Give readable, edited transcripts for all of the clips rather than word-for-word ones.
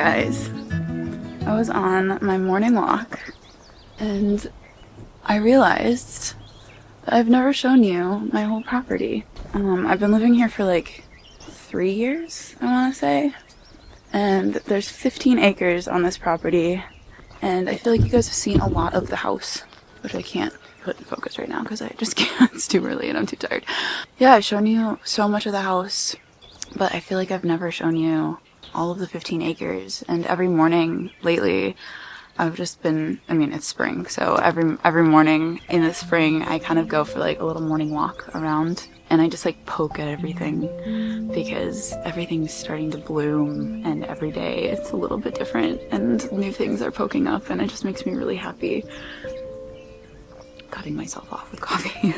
guys. I was on my morning walk and I realized that I've never shown you my whole property. I've been living here for like 3 years, I want to say, and there's 15 acres on this property, and I feel like you guys have seen a lot of the house, which I can't put in focus right now because I just can't. It's too early and I'm too tired. Yeah, I've shown you so much of the house, but I feel like I've never shown you all of the 15 acres. And every morning lately, I've just been, I mean, it's spring, so every morning in the spring, I kind of go for like a little morning walk around, and I just like poke at everything because everything's starting to bloom, and every day it's a little bit different and new things are poking up, and it just makes me really happy. Cutting myself off with coffee.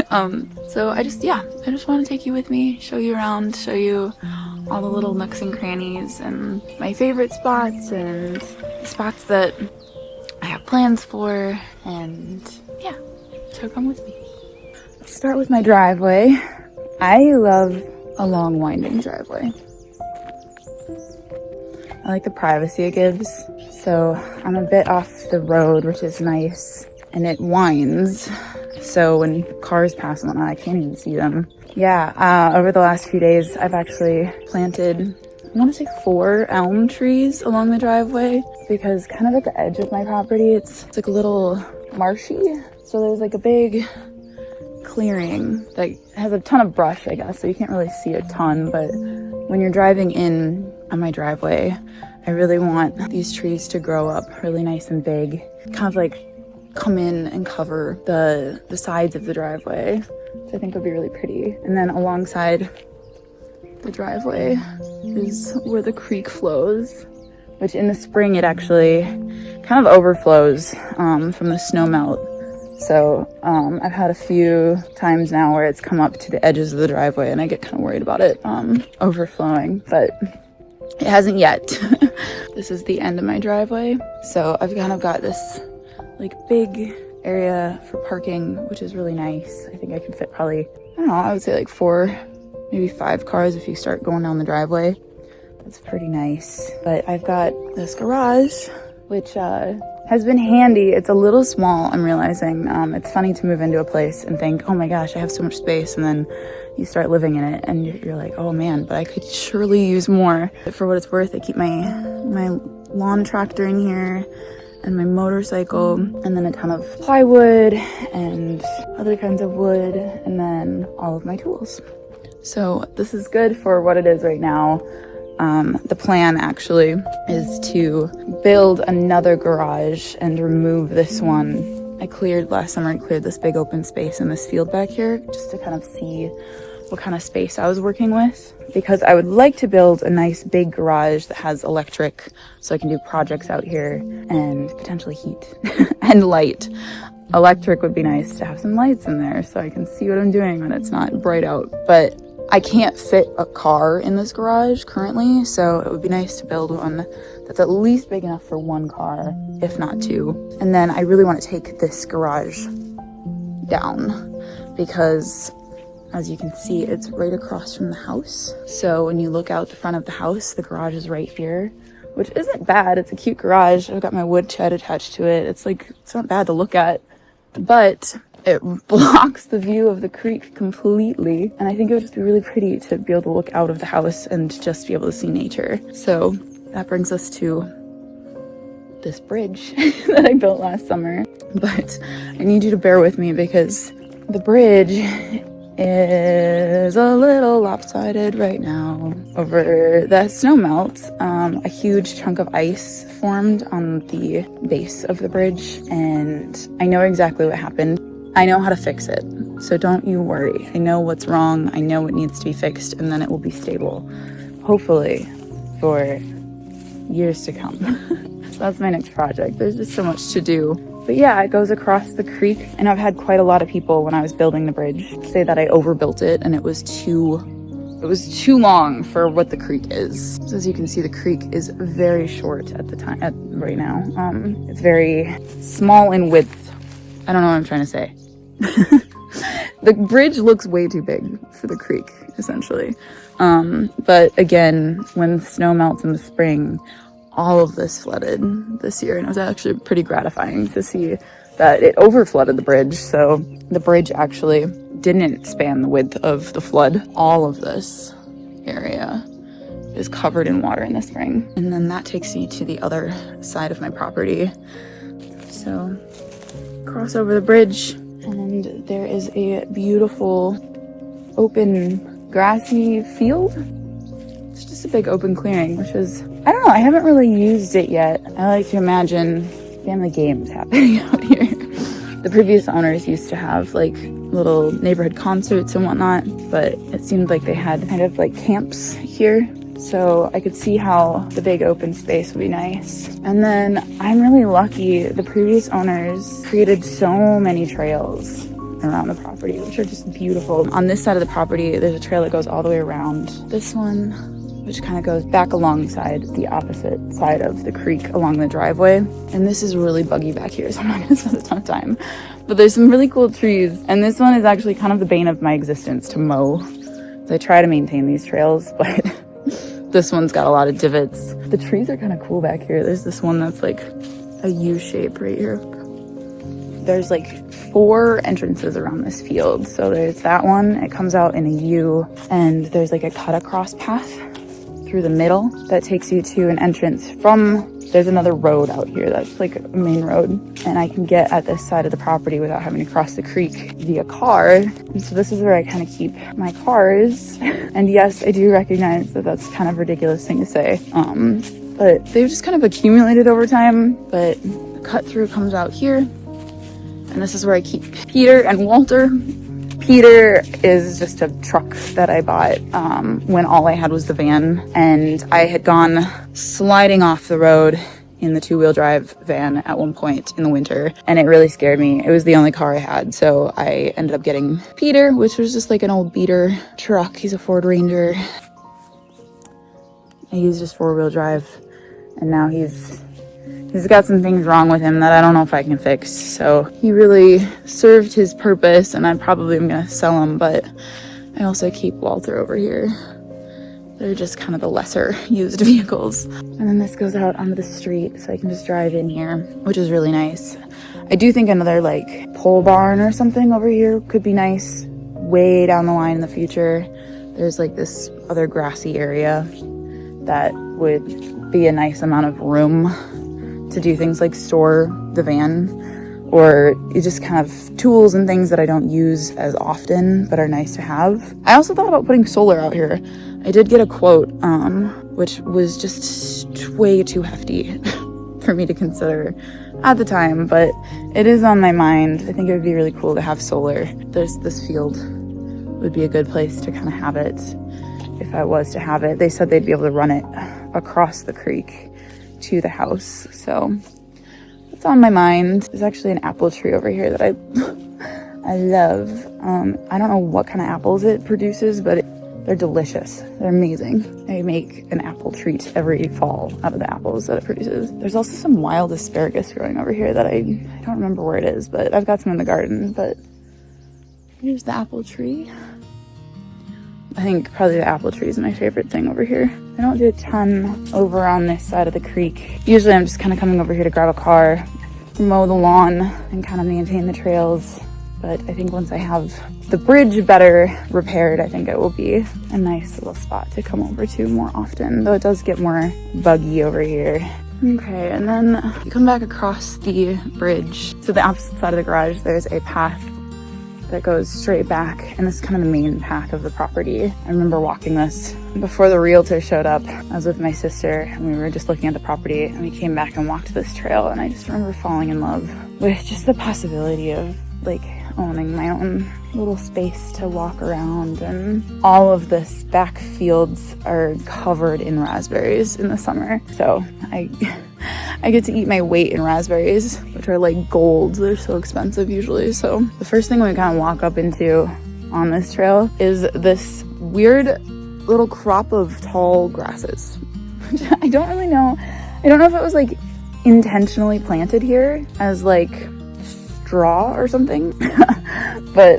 So I just want to take you with me, show you around, show you all the little nooks and crannies and my favorite spots and spots that I have plans for, and yeah, so come with me. Let's start with my driveway. I love a long winding driveway. I like the privacy it gives. So I'm a bit off the road, which is nice. And it winds, so when cars pass and whatnot, I can't even see them. Yeah, over the last few days, I've actually planted, I want to say 4 elm trees along the driveway, because kind of at the edge of my property, it's like a little marshy. So there's like a big clearing that has a ton of brush, I guess, so you can't really see a ton, but when you're driving in on my driveway, I really want these trees to grow up really nice and big, kind of like come in and cover the sides of the driveway, which I think would be really pretty. And then alongside the driveway is where the creek flows, which in the spring it actually kind of overflows from the snow melt. So I've had a few times now where it's come up to the edges of the driveway and I get kind of worried about it overflowing, but it hasn't yet. This is the end of my driveway, so I've kind of got this like big area for parking, which is really nice. I think I can fit probably, I don't know, I would say like 4, maybe 5 cars if you start going down the driveway. That's pretty nice. But I've got this garage, which has been handy. It's a little small, I'm realizing. It's funny to move into a place and think, oh my gosh, I have so much space, and then you start living in it and you're like, oh man, but I could surely use more. But for what it's worth, I keep my lawn tractor in here, and my motorcycle, and then a ton of plywood and other kinds of wood, and then all of my tools. So this is good for what it is right now. The plan actually is to build another garage and remove this one. Last summer I cleared this big open space in this field back here just to kind of see what kind of space I was working with, because I would like to build a nice big garage that has electric so I can do projects out here and potentially heat and light. Electric would be nice to have some lights in there so I can see what I'm doing when it's not bright out, but I can't fit a car in this garage currently, so it would be nice to build one that's at least big enough for 1 car, if not 2. And then I really want to take this garage down because, as you can see, it's right across from the house. So when you look out the front of the house, the garage is right here, which isn't bad. It's a cute garage. I've got my wood shed attached to it. It's not bad to look at, but it blocks the view of the creek completely. And I think it would just be really pretty to be able to look out of the house and just be able to see nature. So that brings us to this bridge that I built last summer. But I need you to bear with me because the bridge is a little lopsided right now. Over the snow melt, a huge chunk of ice formed on the base of the bridge, and I know exactly what happened. I know how to fix it, so don't you worry. I know what's wrong, I know what needs to be fixed, and then it will be stable, hopefully, for years to come. So that's my next project. There's just so much to do. But yeah, it goes across the creek, and I've had quite a lot of people when I was building the bridge say that I overbuilt it and it was too long for what the creek is. So as you can see, the creek is very short right now. It's very small in width. I don't know what I'm trying to say. The bridge looks way too big for the creek, essentially. But again, when snow melts in the spring, all of this flooded this year, and it was actually pretty gratifying to see that it over flooded the bridge. So the bridge actually didn't span the width of the flood. All of this area is covered in water in the spring. And then that takes me to the other side of my property. So cross over the bridge and there is a beautiful open grassy field. It's just a big open clearing, which is, I don't know, I haven't really used it yet. I like to imagine family games happening out here. The previous owners used to have like little neighborhood concerts and whatnot, but it seemed like they had kind of like camps here. So I could see how the big open space would be nice. And then I'm really lucky. The previous owners created so many trails around the property, which are just beautiful. On this side of the property, there's a trail that goes all the way around this one, which kind of goes back alongside the opposite side of the creek along the driveway. And this is really buggy back here, so I'm not gonna spend a ton of time. But there's some really cool trees. And this one is actually kind of the bane of my existence to mow. So I try to maintain these trails, but this one's got a lot of divots. The trees are kind of cool back here. There's this one that's like a U shape right here. There's like 4 entrances around this field. So there's that one, it comes out in a U, and there's like a cut across path through the middle that takes you to an entrance from, there's another road out here that's like a main road, and I can get at this side of the property without having to cross the creek via car. And so this is where I kind of keep my cars. And yes, I do recognize that that's kind of a ridiculous thing to say, but they've just kind of accumulated over time. But the cut through comes out here, and this is where I keep Peter and Walter. Peter is just a truck that I bought when all I had was the van, and I had gone sliding off the road in the 2-wheel drive van at one point in the winter, and it really scared me. It was the only car I had, so I ended up getting Peter, which was just like an old beater truck. He's a Ford Ranger. I used his 4-wheel drive, and now he's got some things wrong with him that I don't know if I can fix. So he really served his purpose, and I probably am gonna sell him, but I also keep Walter over here. They're just kind of the lesser used vehicles. And then this goes out onto the street, so I can just drive in here, which is really nice. I do think another like pole barn or something over here could be nice way down the line in the future. There's like this other grassy area that would be a nice amount of room to do things like store the van, or just kind of tools and things that I don't use as often but are nice to have. I also thought about putting solar out here. I did get a quote, which was just way too hefty for me to consider at the time, but it is on my mind. I think it would be really cool to have solar. This field would be a good place to kind of have it if I was to have it. They said they'd be able to run it across the creek to the house, so it's on my mind. There's actually an apple tree over here that I love. I don't know what kind of apples it produces, but they're delicious. They're amazing. I make an apple treat every fall out of the apples that it produces. There's also some wild asparagus growing over here that I don't remember where it is, but I've got some in the garden. But here's the apple tree. I think probably the apple tree is my favorite thing over here. I don't do a ton over on this side of the creek. Usually I'm just kind of coming over here to grab a car, mow the lawn, and kind of maintain the trails. But I think once I have the bridge better repaired, I think it will be a nice little spot to come over to more often, though it does get more buggy over here. Okay, and then you come back across the bridge. To the opposite side of the garage, there's a path that goes straight back, and this is kind of the main path of the property. I remember walking this before the realtor showed up. I was with my sister, and we were just looking at the property, and we came back and walked this trail, and I just remember falling in love with just the possibility of like owning my own little space to walk around. And all of this back fields are covered in raspberries in the summer, so I get to eat my weight in raspberries, which are like gold. They're so expensive usually. So the first thing we kind of walk up into on this trail is this weird little crop of tall grasses. I don't really know. I don't know if it was like intentionally planted here as like straw or something, but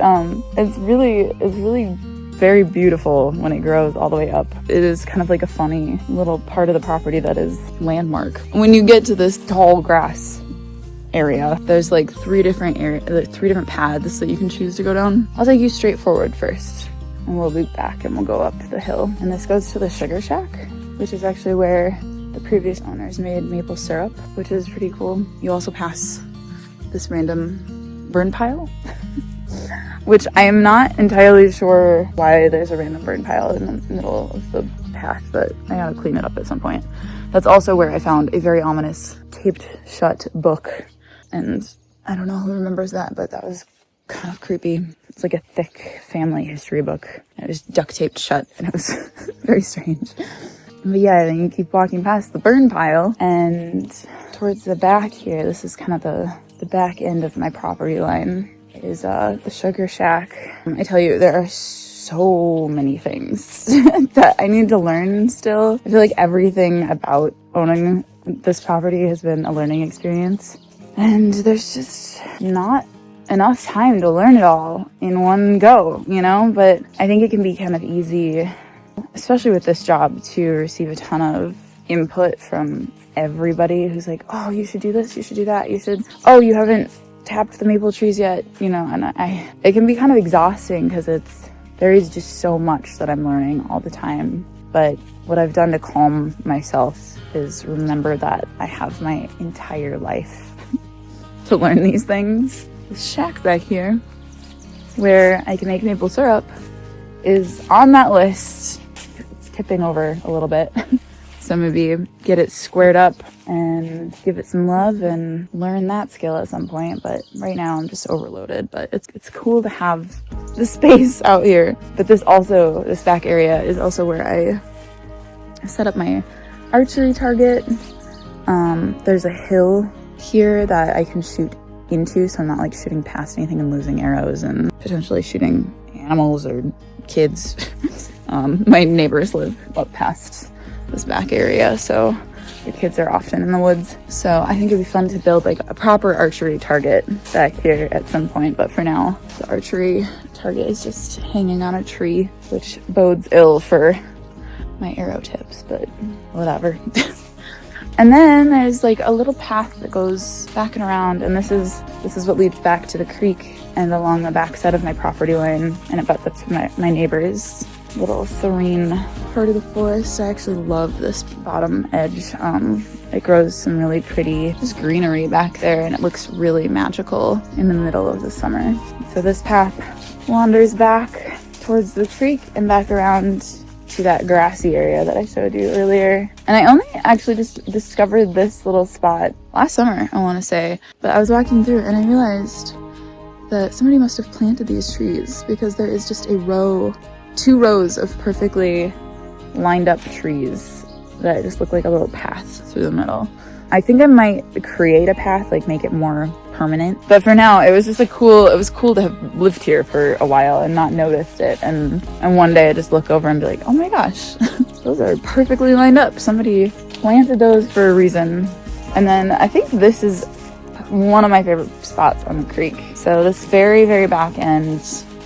it's really very beautiful when it grows all the way up. It is kind of like a funny little part of the property that is landmark. When you get to this tall grass area, there's like three different paths that you can choose to go down. I'll take you straight forward first, and we'll loop back and we'll go up the hill. And this goes to the sugar shack, which is actually where the previous owners made maple syrup, which is pretty cool. You also pass this random burn pile, which I am not entirely sure why there's a random burn pile in the middle of the path, but I gotta clean it up at some point. That's also where I found a very ominous taped shut book, and I don't know who remembers that, but that was kind of creepy. It's like a thick family history book. It was duct taped shut, and it was very strange. But yeah, then you keep walking past the burn pile, and towards the back here, this is kind of the back end of my property line, is the sugar shack. I tell you, there are so many things that I need to learn still. I feel like everything about owning this property has been a learning experience, and there's just not enough time to learn it all in one go, you know? But I think it can be kind of easy, especially with this job, to receive a ton of input from everybody who's like, oh, you should do this, you should do that, oh, you haven't tapped the maple trees yet, you know. And it can be kind of exhausting because there is just so much that I'm learning all the time. But what I've done to calm myself is remember that I have my entire life to learn these things. This shack back here, where I can make maple syrup, is on that list. It's tipping over a little bit. So maybe get it squared up and give it some love and learn that skill at some point. But right now I'm just overloaded. But it's cool to have the space out here. But this back area is also where I set up my archery target. There's a hill here that I can shoot into, so I'm not like shooting past anything and losing arrows and potentially shooting animals or kids. My neighbors live up past this back area, so the kids are often in the woods. So I think it'd be fun to build like a proper archery target back here at some point. But for now, the archery target is just hanging on a tree, which bodes ill for my arrow tips, but whatever. And then there's like a little path that goes back and around, and this is what leads back to the creek and along the back side of my property line, and it butts up to my neighbor's little serene part of the forest. I actually love this bottom edge. It grows some really pretty just greenery back there, and it looks really magical in the middle of the summer. So this path wanders back towards the creek and back around to that grassy area that I showed you earlier. And I only actually just discovered this little spot last summer, I want to say. But I was walking through and I realized that somebody must have planted these trees, because there is just two rows of perfectly lined up trees that just look like a little path through the middle. I think I might create a path, like make it more permanent. But for now, it was cool to have lived here for a while and not noticed it. And one day I just look over and be like, oh my gosh, those are perfectly lined up. Somebody planted those for a reason. And then I think this is one of my favorite spots on the creek. So this very, very back end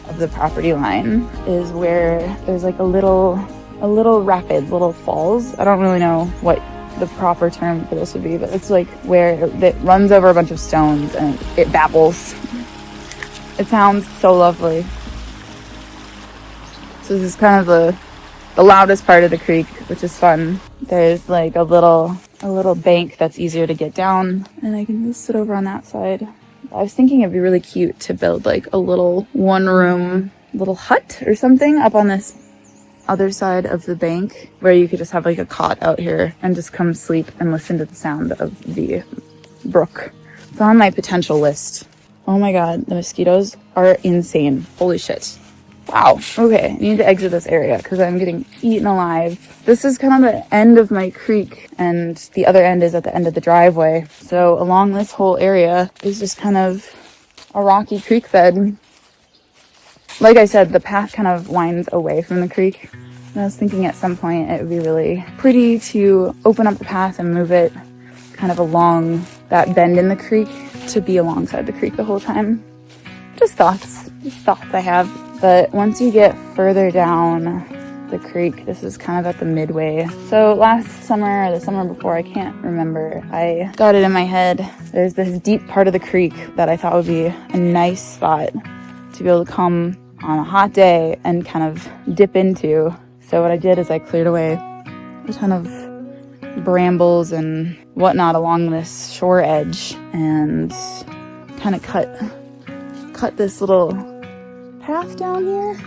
of the property line is where there's like a little rapids, little falls. I don't really know what the proper term for this would be, but it's like where it runs over a bunch of stones and it babbles. It sounds so lovely. So this is kind of the loudest part of the creek, which is fun. There's like a little bank that's easier to get down, and I can just sit over on that side. I was thinking it'd be really cute to build like a little one-room little hut or something up on this other side of the bank, where you could just have like a cot out here and just come sleep and listen to the sound of the brook. It's on my potential list. Oh my god, the mosquitoes are insane. Holy shit. Wow. Okay, I need to exit this area because I'm getting eaten alive. This is kind of the end of my creek, and the other end is at the end of the driveway. So along this whole area is just kind of a rocky creek bed. Like I said, the path kind of winds away from the creek. And I was thinking at some point it would be really pretty to open up the path and move it kind of along that bend in the creek to be alongside the creek the whole time. Just thoughts I have. But once you get further down the creek, this is kind of at the midway. So last summer or the summer before, I can't remember, I got it in my head. There's this deep part of the creek that I thought would be a nice spot to be able to come on a hot day and kind of dip into. So what I did is I cleared away a ton of brambles and whatnot along this shore edge and kind of cut this little path down here.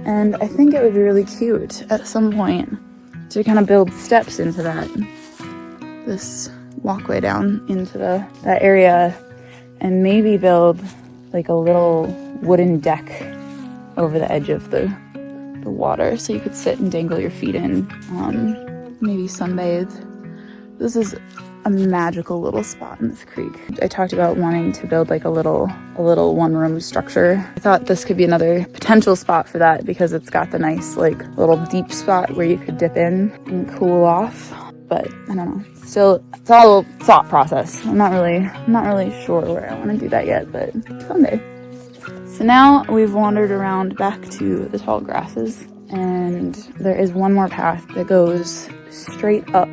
And I think it would be really cute at some point to kind of build steps into this walkway down into that area, and maybe build like a little wooden deck over the edge of the water so you could sit and dangle your feet in, maybe sunbathe. This is a magical little spot in this creek. I talked about wanting to build like a little one-room structure. I thought this could be another potential spot for that because it's got the nice like little deep spot where you could dip in and cool off. But I don't know. Still, it's all a thought process. I'm not really sure where I want to do that yet, but someday. So now we've wandered around back to the tall grasses, and there is one more path that goes straight up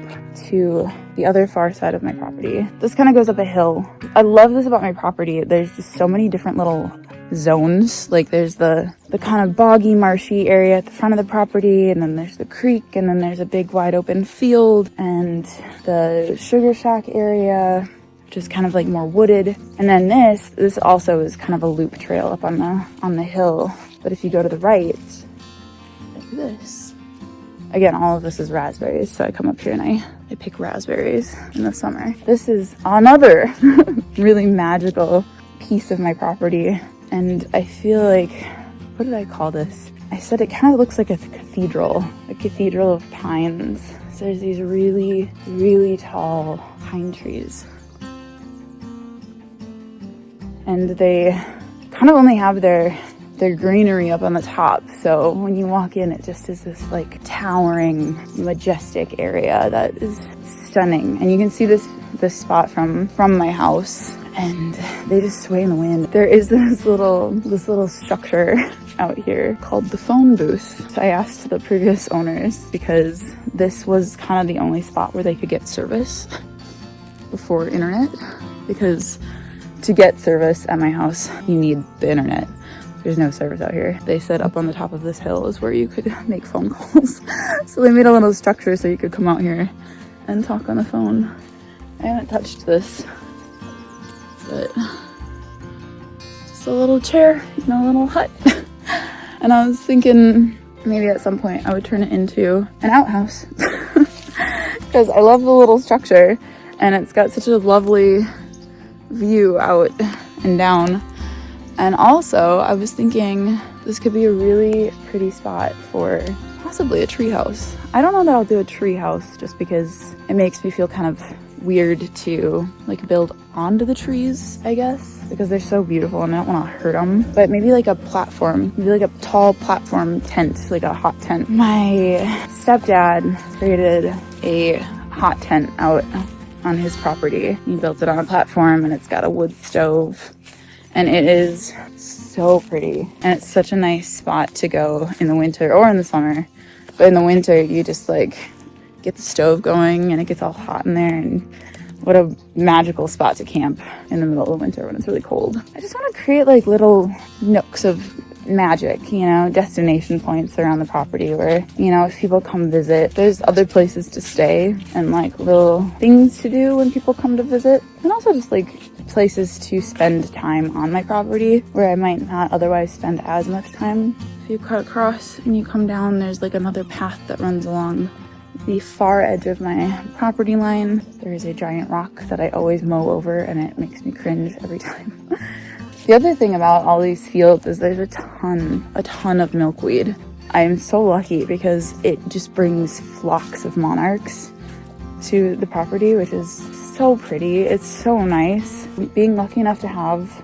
to the other far side of my property. This kind of goes up a hill. I love this about my property. There's just so many different little zones. Like there's the kind of boggy, marshy area at the front of the property, and then there's the creek, and then there's a big wide open field, and the sugar shack area, which is kind of like more wooded. And then this also is kind of a loop trail up on the hill. But if you go to the right, like this. Again, all of this is raspberries, so I come up here and I pick raspberries in the summer. This is another really magical piece of my property, and I feel like, what did I call this? I said it kind of looks like a cathedral of pines. So there's these really, really tall pine trees, and they kind of only have their greenery up on the top. So when you walk in, it just is this like towering, majestic area that is stunning. And you can see this spot from my house, and they just sway in the wind. There is this little structure out here called the phone booth. So I asked the previous owners, because this was kind of the only spot where they could get service before internet, because to get service at my house, you need the internet. There's no service out here. They said up on the top of this hill is where you could make phone calls. So they made a little structure so you could come out here and talk on the phone. I haven't touched this, but just a little chair in a little hut. And I was thinking maybe at some point I would turn it into an outhouse because I love the little structure, and it's got such a lovely view out and down. And also, I was thinking this could be a really pretty spot for possibly a tree house. I don't know that I'll do a tree house just because it makes me feel kind of weird to like build onto the trees, I guess, because they're so beautiful and I don't want to hurt them. But maybe like a platform, maybe like a tall platform tent, like a hot tent. My stepdad created a hot tent out on his property. He built it on a platform, and it's got a wood stove. And it is so pretty. And it's such a nice spot to go in the winter or in the summer. But in the winter, you just like get the stove going and it gets all hot in there. And what a magical spot to camp in the middle of the winter when it's really cold. I just want to create like little nooks of magic, you know, destination points around the property where, you know, if people come visit, there's other places to stay and like little things to do when people come to visit. And also just like places to spend time on my property where I might not otherwise spend as much time. If you cut across and you come down, there's like another path that runs along the far edge of my property line. There is a giant rock that I always mow over, and it makes me cringe every time. The other thing about all these fields is there's a ton of milkweed. I'm so lucky because it just brings flocks of monarchs to the property, which is so pretty. It's so nice. Being lucky enough to have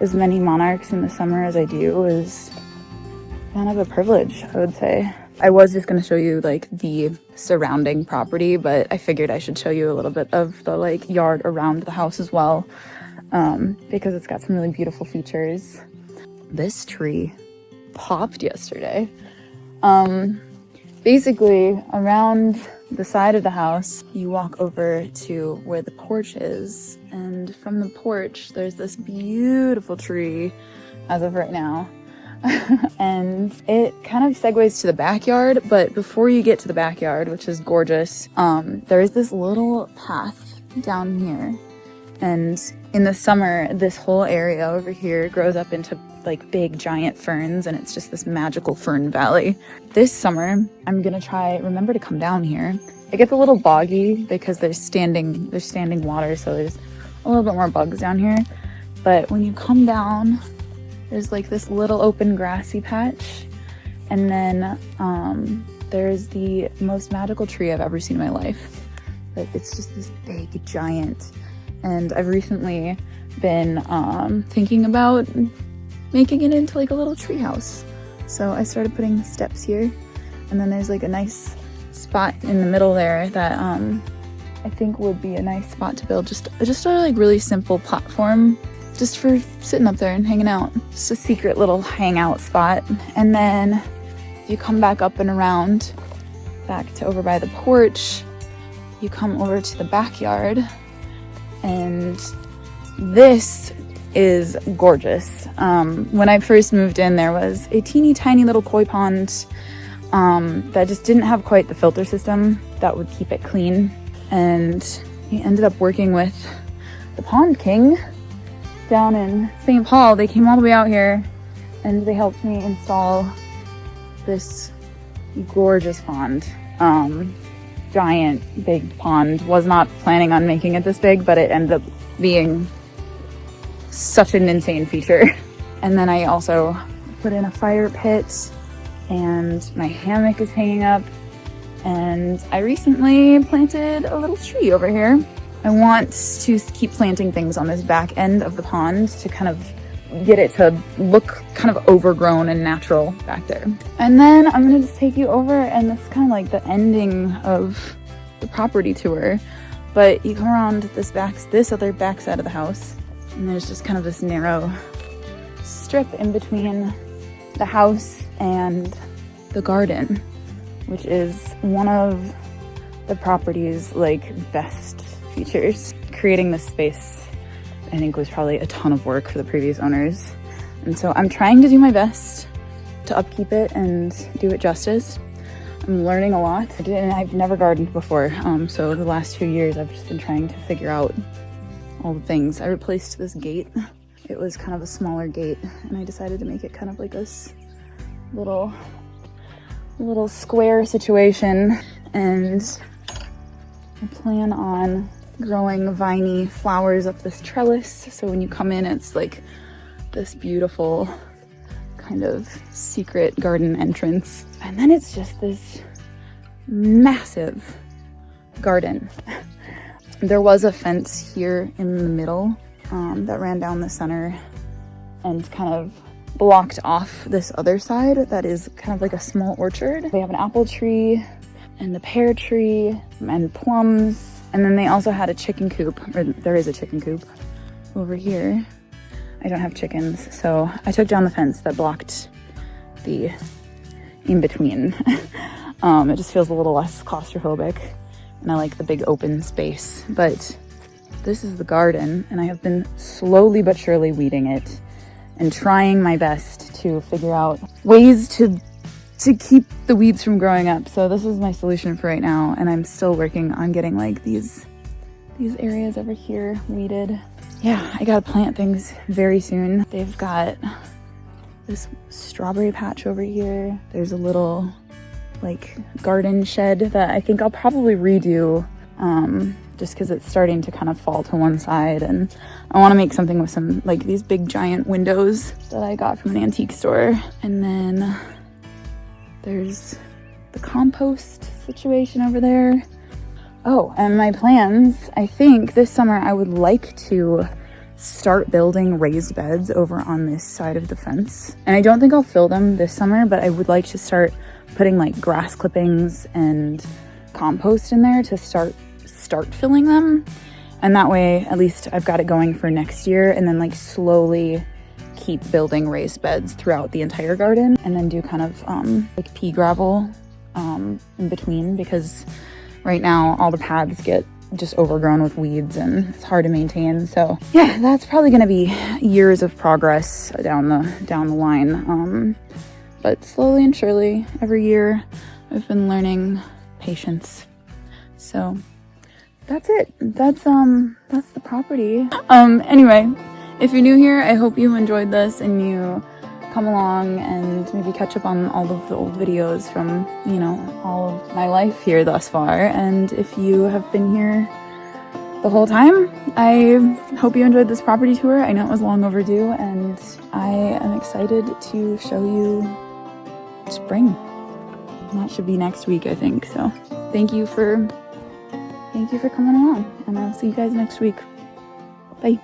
as many monarchs in the summer as I do is kind of a privilege, I would say. I was just going to show you like the surrounding property, but I figured I should show you a little bit of the like yard around the house as well, because it's got some really beautiful features. This tree popped yesterday. Basically, around the side of the house, you walk over to where the porch is, and from the porch, there's this beautiful tree as of right now. And it kind of segues to the backyard, but before you get to the backyard, which is gorgeous, there is this little path down here. And in the summer, this whole area over here grows up into like big giant ferns, and it's just this magical fern valley. This summer, I'm gonna remember to come down here. It gets a little boggy because there's standing water, so there's a little bit more bugs down here. But when you come down, there's like this little open grassy patch, and then there's the most magical tree I've ever seen in my life. Like, it's just this big giant. And I've recently been thinking about making it into like a little tree house. So I started putting steps here, and then there's like a nice spot in the middle there that I think would be a nice spot to build just a like really simple platform just for sitting up there and hanging out. Just a secret little hangout spot. And then you come back up and around back to over by the porch, you come over to the backyard, and this is gorgeous. When I first moved in, there was a teeny tiny little koi pond that just didn't have quite the filter system that would keep it clean. And he ended up working with the Pond King down in St. Paul. They came all the way out here and they helped me install this gorgeous pond. Giant big pond. Was not planning on making it this big, but it ended up being such an insane feature. And then I also put in a fire pit, and my hammock is hanging up, and I recently planted a little tree over here. I want to keep planting things on this back end of the pond to kind of get it to look kind of overgrown and natural back there. And then I'm gonna just take you over, and this is kind of like the ending of the property tour, but you come around this other back side of the house, and there's just kind of this narrow strip in between the house and the garden, which is one of the property's like best features. Creating this space, I think, was probably a ton of work for the previous owners, and so I'm trying to do my best to upkeep it and do it justice. I'm learning a lot. I've never gardened before, so the last 2 years I've just been trying to figure out all the things. I replaced this gate. It was kind of a smaller gate, and I decided to make it kind of like this little square situation, and I plan on growing viney flowers up this trellis, so when you come in, it's like this beautiful kind of secret garden entrance. And then it's just this massive garden. There was a fence here in the middle that ran down the center and kind of blocked off this other side that is kind of like a small orchard. They have an apple tree and a pear tree and plums. And then they also had a chicken coop, or there is a chicken coop over here. I don't have chickens, so I took down the fence that blocked the in-between. It just feels a little less claustrophobic, and I like the big open space. But this is the garden, and I have been slowly but surely weeding it and trying my best to figure out ways to keep the weeds from growing up. So this is my solution for right now, and I'm still working on getting like these areas over here weeded. Yeah, I gotta plant things very soon. They've got this strawberry patch over here. There's a little like garden shed that I think I'll probably redo, just because it's starting to kind of fall to one side, and I want to make something with some like these big giant windows that I got from an antique store. And then there's the compost situation over there. Oh, and my plans, I think this summer I would like to start building raised beds over on this side of the fence. And I don't think I'll fill them this summer, but I would like to start putting like grass clippings and compost in there to start filling them. And that way, at least I've got it going for next year, and then like slowly keep building raised beds throughout the entire garden, and then do kind of like pea gravel in between, because right now all the paths get just overgrown with weeds and it's hard to maintain. So yeah, that's probably going to be years of progress down the line. But slowly and surely, every year I've been learning patience. So that's it. That's the property. Anyway, if you're new here, I hope you enjoyed this and you come along and maybe catch up on all of the old videos from, you know, all of my life here thus far. And if you have been here the whole time, I hope you enjoyed this property tour. I know it was long overdue, and I am excited to show you spring. That should be next week, I think. So thank you for coming along, and I'll see you guys next week. Bye.